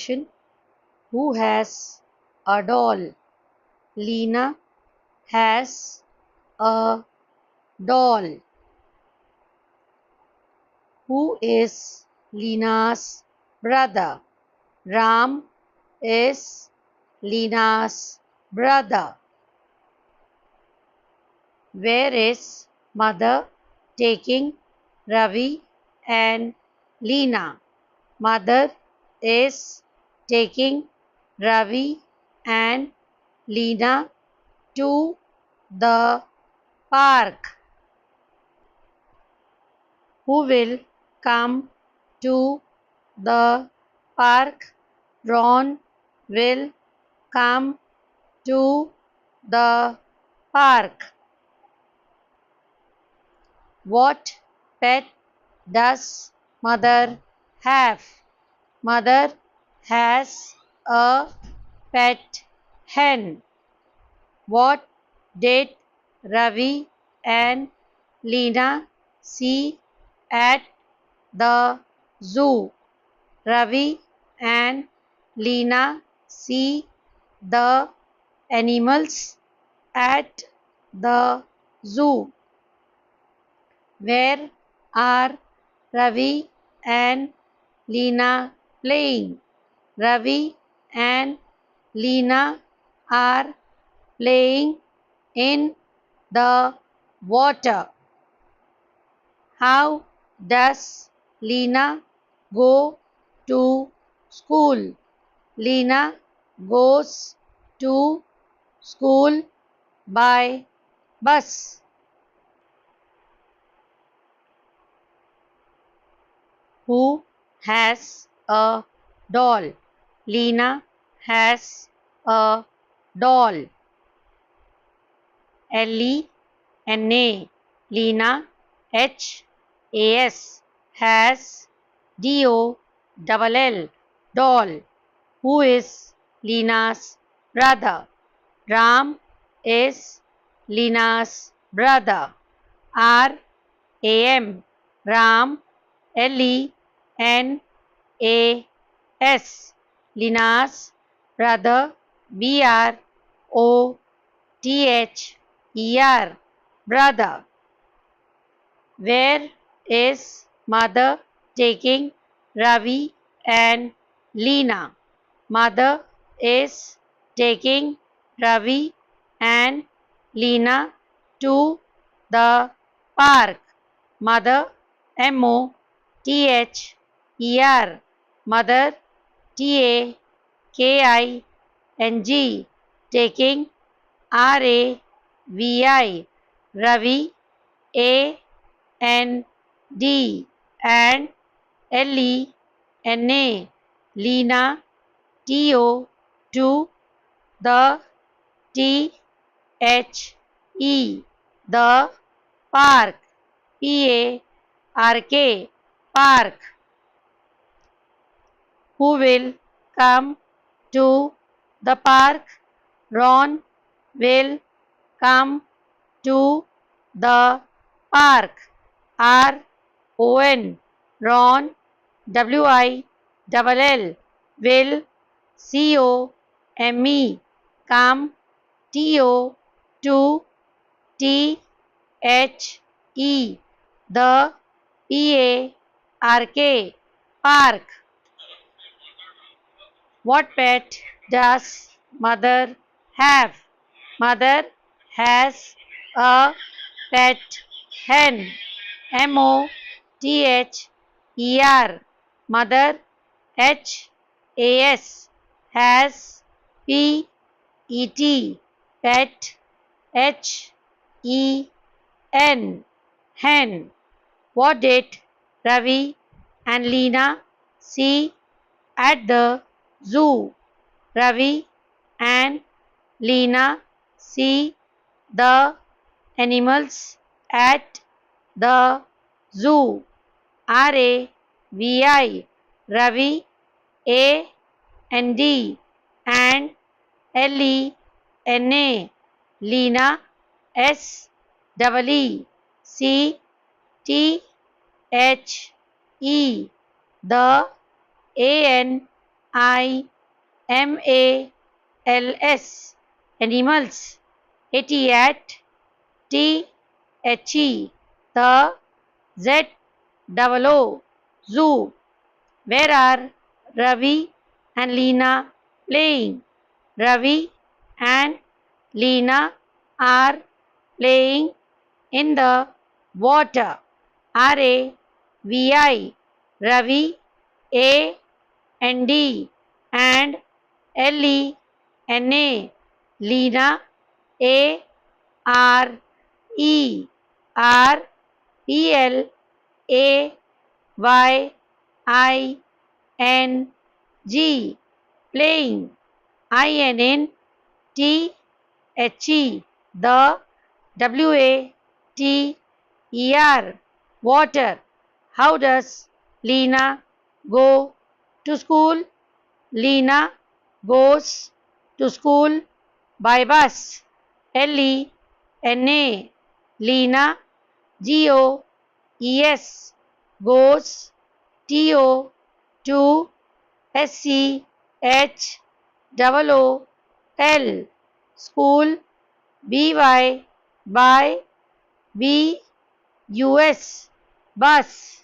question. Who has a doll? Lina has a doll. Who is Lina's brother? Ram is Lina's brother. Where is mother taking Ravi and Lina? Mother is taking Ravi and Lina to the park. Who will come to the park? Ron will come to the park. What pet does mother have? Mother has a pet hen. What did Ravi and Lina see at the zoo? Ravi and Lina see the animals at the zoo. Where are Ravi and Lina playing? Ravi and Lina are playing in the water. How does Lina go to school? Lina goes to school by bus. Who has a doll? Lina has a doll. Lena, Lina, Has, has, Doll, doll. Who is Lina's brother? Ram is Lina's brother. Ram, Ram, Lenas, Lina's brother. Brother, brother. Where is mother taking Ravi and Lina? Mother is taking Ravi and Lina to the park. Mother, Mother, mother, Taking, taking, Ravi, Ravi, and and Lena, Lina, to the The, the park, Park, park. Who will come to the park? Ron will come to the park. Ron, Ron, Will, will, come, to, the, park. What pet does mother have? Mother has a pet hen. Mother. Mother. Has. Pet. Hen. What did Ravi and Lina see at the zoo? Ravi and Lina see the animals at the zoo. Ravi, and Lena, Lina, Cthe, the Animals. Animals. T-H-E. The Z-O-O. Zoo. Where are Ravi and Leena playing? Ravi and Leena are playing in the water. R-A-V-I. Ravi. A-N-D. And L-E-N-A. Leena. A-R-E. R-E-L-A-Y-I-N-G. Playing. I-N-N-T-H-E. The W-A-T-E-R. Water. How does Leena go to school? Leena goes to school by bus. L-E-N-A. Leena. G-O-E-S. Goes. T-O. To. S-C-H-O-O-L. School. B-Y. By. B-U-S. Bus.